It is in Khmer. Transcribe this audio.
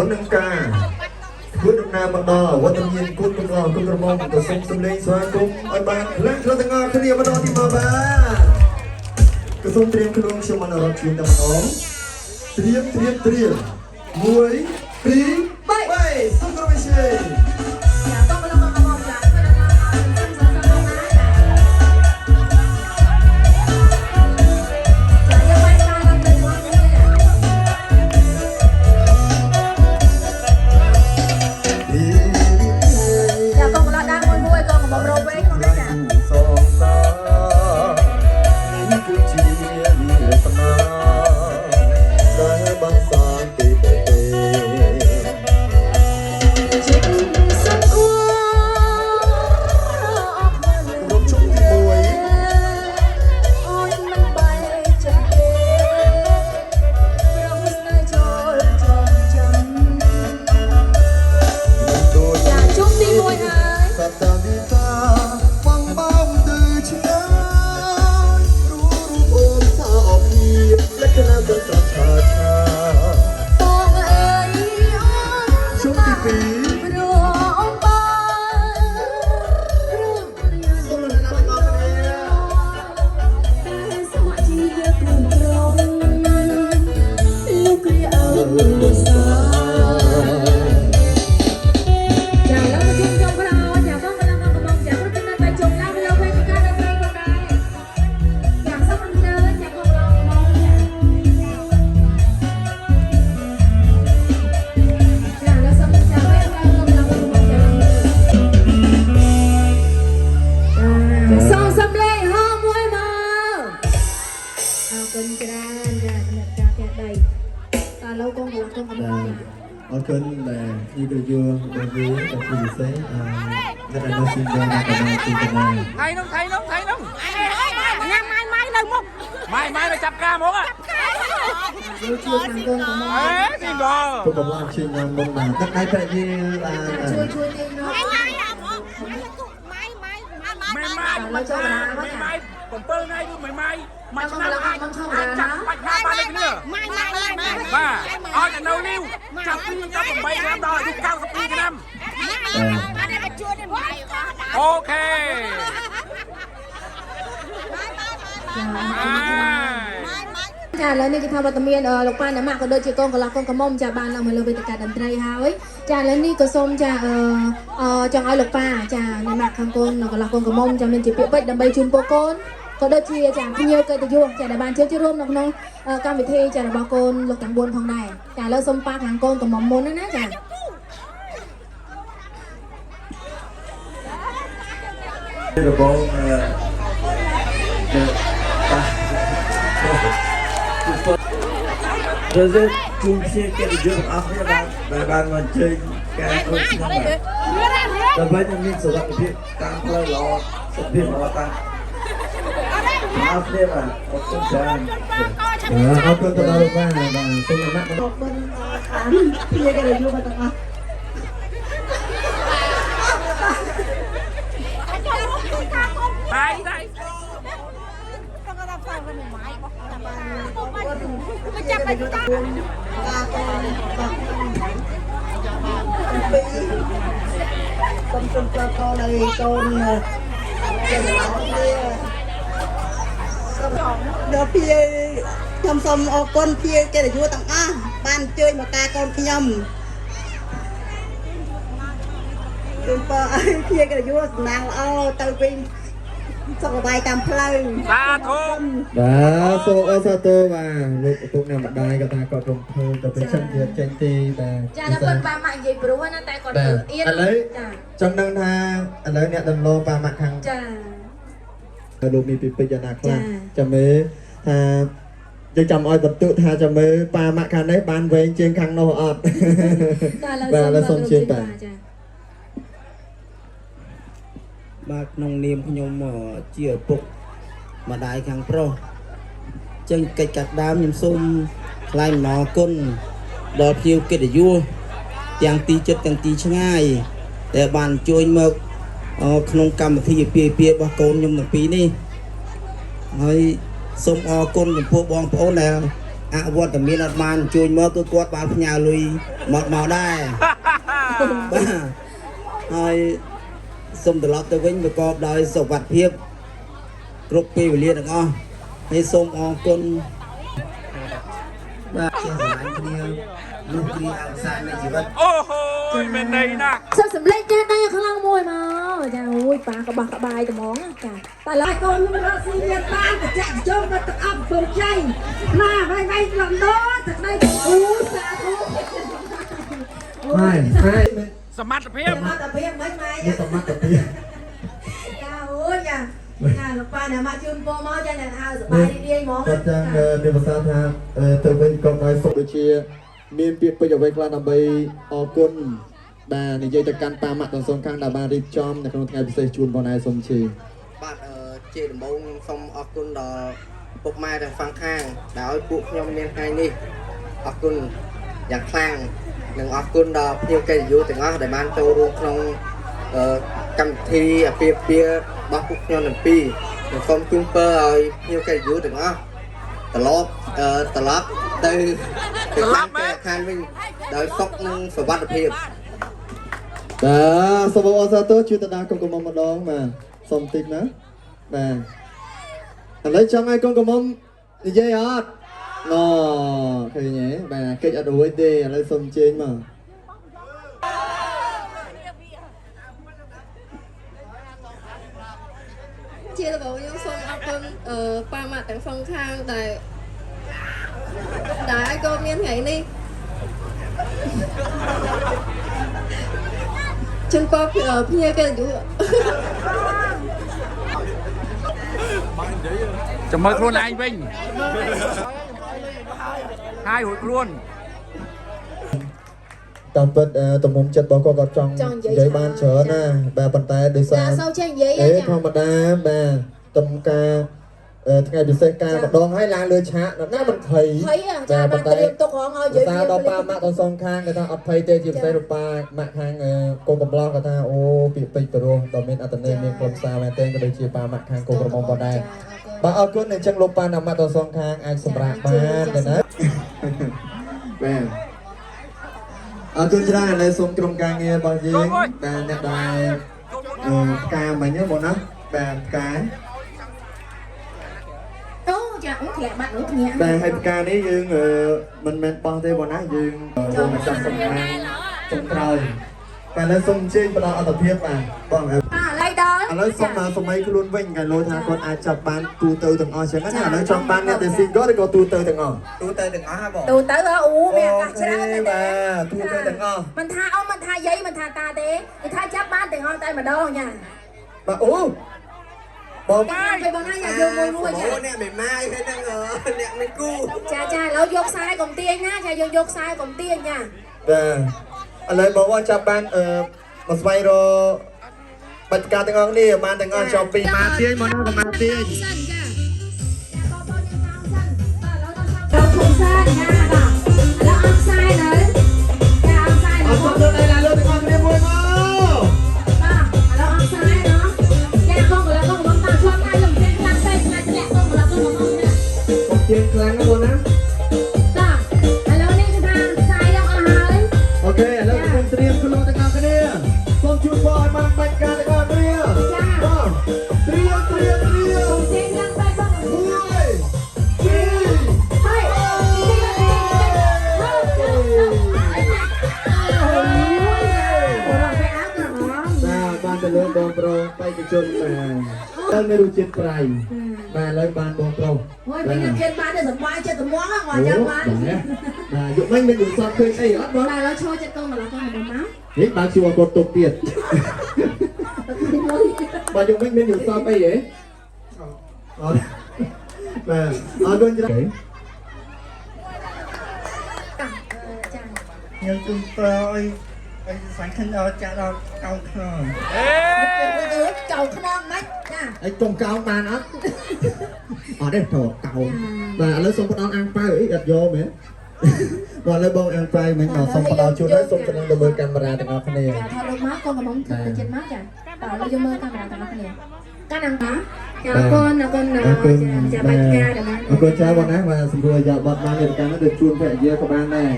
คนนังกาคุณดำนาบังดอวัตเมียนคุณกำลังคุณกระมองตัวส่งสำเร็จสวากุมอันบานและเราตั้งงานคดีบังดอที่มาบ้ากระทรวงเตรียมขนมชมันอร่อยชิมตะมันอ้อมเตรียมมวยปีไปสุขวิเชยAkan ibu jual baju tapi saya ada nasi goreng ada nasi goreng. Thay nông. Mai là chập ca mốt á. Đi bò. Tôi cũng làm chuyện làm bông bàn. Tất cả phải như là. Mai. Còn tơ này cứ mai. Mai chừng nào ai chặt bạch hoa ba lên nữa. Ba. Ai là nấu liu. Chặt đi cho còn bay làm đòi đi cao sắp đi cho năm. Ok. ចាឥឡូវនេះគេថាវត្តមានលោកប៉ាអ្នកម៉ាក់ក៏ដូចជាកូនកន្លះកូនកមុំចាបានឡើងមកលើវេទិកាតន្ត្រីហើយចាឥឡូវនេះក៏សូមចាចង់ឲ្យលោកប៉ាចាអ្នកម៉ាក់ខាងកូនកន្លះកូនកមុំចាមានជាពាក្យពេចន៍ដើម្បីជូនពរកូនក៏ដូចជាចាភ្ញៀវកិត្តិយសចាដែលបានចូលរួមនៅក្នុងកម្មវិធីចារបស់កូនលោកទាំង4ផងដែរចាឥឡូវសូមប៉ាខាងកូនកមុំមុនណាចារបស់rồi chung chia cái điều áp các bạn mà chơi cái con gì mà rồi bây giờ mình sử dụng cái càng play lo sử dụng lo tăng áp đây mà một con trangเอาตัวตัวเราบ้างบ้างตัวนักมัน chia cái điều mà tao Đây. Con cho con đây con được phía trong sông con phía cái này vua tặng a ban chơi mà ca con khi nhầm phía cái này vua nàng ao tao pin xong bài tam play Ba thôn. បាទសូអសាទរបាទលោកឪពុកអ្នកម្ដាយក៏ថាគាត់រំភើបទៅเป็นชั้นទៀតចេញទីបាទ ចាដល់ប៉ាម៉ាក់និយាយព្រោះណាតែគាត់ធ្វើអៀន ឥឡូវចង់ដឹងថាឥឡូវអ្នកដំឡូងប៉ាម៉ាក់ខាង ចា លោកមានពីពេជ្រយ៉ាងណាខ្លះចាំមើលថាយើងចាំឲ្យបន្ទុកថាចាំមើលប៉ាម៉ាក់ខាងនេះបានវែងជាងខាងនោះអត់បាទឥឡូវសូមជឿបាទ បាទក្នុងនាមខ្ញុំជាឪពុកម្ដាយខាងប្រុសចឹងកិច្ចកាត់ដើមខ្ញុំសូមថ្លែងអំណរគុណដល់ភ្ញៀវកិត្តិយសទាំងទីជិតទាំងទីឆ្ងាយដែលបានជួយមកក្នុងកម្មវិធីអាពាហ៍ពិពាហ៍របស់កូនខ្ញុំទាំងពីរនេះហើយសូមអរគុណចំពោះបងប្អូនដែល អវត្តមានអត់បានជួយមកគឺគាត់បានផ្ញើលុយមកដែរបាទហើយសូមត្រឡប់ទៅវិញប្រកបដោយសុវត្ថិភាពគ្រប់ពេលវេលាទាំងអស់ហើយសូមអរគុណបាទជាស្រឡាញ់គ្នាលោកគ្រាអង្សានៃជីវិត អូហូយមែនន័យណាស់ សុំសម្លេងចេះដៃខ្លាំងមួយមកចាអូយប៉ាក្បោះក្បាយត្មងចាតែឡើយក ូនរកស៊ីមានបានបច្ចៈចូលមកទឹកអប់ពងចៃណាវ៉ៃលំដោទឹកដៃអូសាធុ Hai, hai. សមត្ថភាព មកតាភាពមិនម៉ែ Ini sama tapi. ចាអូចាចាលោកប៉ាអ្នកមកជូនពរមកចាអ្នកហៅសប្បាយរីករាយហ្មង គាត់ចាំមានភាសាថាទៅវិញកុំឲ្យសុខដូចជាមានពាក្យពេចន៍អ្វីខ្លះដើម្បីអរគុណបាទនិយាយទៅកាន់ប៉ាម៉ាក់ទាំងសងខាងដែលបានរៀបចំនៅក្នុងថ្ងៃពិសេសជូនបងឯងសូមជេរ បាទជាដំបូងខ្ញុំសូមអរគុណដល់ពុកម៉ែទាំងសងខាងដែលឲ្យពួកខ្ញុំមានថ្ងៃនេះអរគុណយ៉ាងខ្លាំងនិងអរគុណដល់ភ្ញៀវកិត្តិយសទាំងអស់ដែលបានចូលរួមក្នុងកម្មវិធីអាពាហ៍ពិពាហ៍របស់ពួកខ្ញុំទាំងពីរខ្ញុំសូមជូនពរឲ្យភ្ញៀវកិត្តិយសទាំងអស់ត្រឡប់ទៅខាងវិញដោយសុខនិងសុវត្ថិភាព បាទសូមអរសាទរជួយទៅដល់កូនកុំម្ដងបាទសូមតិចណាបាទឥឡូវចង់ឲ្យកូនកុំនិយាយអត់ណ៎ឃើញទេបាទកិច្ចអត់រួចទេឥឡូវសូមជេញមក ជាដំបូងខ្ញុំសូមអរគុណប៉ាម៉ាក់ទាំងសងខាងដែលក៏មានថ្ងៃនេះជូនពរភ្ញៀវកិត្តិយស ចាំមើលខ្លួនឯងវិញហើយរួចខ្លួន តាមពិតទំនុំចិត្តរបស់គាត់ចង់និយាយបានច្រើនណាបាទប៉ុន្តែដោយសារ សូវចេះនិយាយ ធម្មតាបាទទំការថ្ងៃពិសេសការម្ដងហើយឡើងលើឆាកណាមិនភ័យ ចាបានត្រៀមទុករងឲ្យយើង សារដល់ប៉ាម៉ាក់ទាំងសងខាងគាត់ថាអត់ភ័យទេជាពិសេសរូប៉ាម៉ាក់ខាងកូនកំឡោះគាត់ថាអូពាក្យពេចន៍ព្រោះដ៏មានអត្តន័យមានខ្លឹមសារមែនទែនក៏ដូចជាប៉ាម៉ាក់ខាងកូនក្រមុំបងដែរបាទអរគុណអញ្ចឹងលោកប៉ាណាម៉ាក់ទាំងសងខាងអាចសម្រាប់បានទេណាបាទអរគុណច្រើនឥឡូវសូមក្រុមការងាររបស់យើងបាទអ្នកដែលផ្កាមិញហ្នឹងបងណាបាទផ្កា អូចាអូធ្លាក់បាត់នោះគ្នា តែហើយផ្កានេះយើងមិនមែនបោះទេបងណាយើងចូលមកចាប់សំណាងចុងក្រោយតែឥឡូវសូមអញ្ជើញផ្ដល់អត្ថភាពបាទបង ឥឡូវដល់ ឥឡូវសូមសម័យខ្លួនវិញកាលលោថាគាត់អាចចាប់បានទូទៅទាំងអស់ចឹងណាឥឡូវចង់បានអ្នកដែល single ឬក៏ទូទៅទាំងអស់ ទូទៅទាំងអស់ហ៎បង ទូទៅអូមានអាកាសច្រើនទេ បាទទូទៅទាំងអស់ មិនថាអ៊ំមិនថាយាយមិនថាតាទេគេថាចាប់បានទាំងអស់តែម្ដងចា បាទអូបង ចាពេលបងណាយកមួយចា អ្នកមិនម៉ាយហើយហ្នឹងអ្នកមិនគូ ចាឥឡូវយកខ្សែកុំទាញណាចាយកខ្សែកុំទាញចា បាទឥឡូវបងចាប់បានមកស្វែងរកបច្ចុប្បន្នទាំងអស់នេះបានទាំងអស់ចាប់ពីម៉ាទាញមកណាក៏ម៉ាទាញ សិនចាបងបងយើងតាមសិនបាទឥឡូវដល់ធំសិនចាបាទឥឡូវអត់ខ្សែនៅចាអត់ខ្សែ អ នៅ ត់ទៅដល់លើទាំងអស់គ្នាមួយមក បាទឥឡូវអត់ខ្សែเนาะចាកងកន្លងបងតាមឆ្លងថ្ងៃលំពេញតាមតែឆ្លាក់ធ្លាក់កងកន្លងបងណា កុំជឿខ្លាំងណាបងណា បាទឥឡូវនេះគឺថាខ្សែយកអស់ហើយ អូខេឥឡូវខ្ញុំត្រៀមខ្លួនទាំងអស់គ្នាសូមជួយបងឲ្យបានបាច់ការទាំងអស់គ្នាបងត្រៀម សូមចេញឡើងបែបបង 1 2 ហើយបានទៅលើបងប្រុសបេក្ខជនបាទមានរសជាតិប្រៃបាទឥឡូវបានបងប្រុស ហើយពេលយើងជិតបានទៅសុបាយចិត្តត្មងហ្នឹងមកចាំបាន បាទយកមិនមានឧស្សាហ៍ឃើញអីអត់បង បាទឥឡូវឈរចិត្តកងមកឡើងមកមក នេះបើជួគាត់ទុកទៀតបាទយកមិនមានឧស្សាហ៍អីហ៎អត់បាទអរគុណច្រើន ខ្ញុំជូនពរឲ្យសាច់គ្នាចាក់ដល់កោងខ្នង អេ កៅខ្នងមិនចា អីចុងកោងបានអត់អត់ទេទៅកោងបាទឥឡូវសូមផ្ដល់អាំងប៉ៅអីអត់យកមែនបាទឥឡូវបងអាំងប៉ៅមិញមកសូមផ្ដល់ជូនហើយសូមចំណងទៅមើលកាមេរ៉ាទាំងអស់គ្នា ចាថតរូបមកកងកំងធ្វើចិត្តមកចាបាទឥឡូវយកមើលកាមេរ៉ាទាំងអស់គ្នាកាន់អាំងប៉ា ចាអរគុណចាបាច់ការដែរ អរគុណចាបងណាបាទសម្រួលយ៉ាបត់បាននៃការនេះដូចជួនភរិយាក៏បានដែរ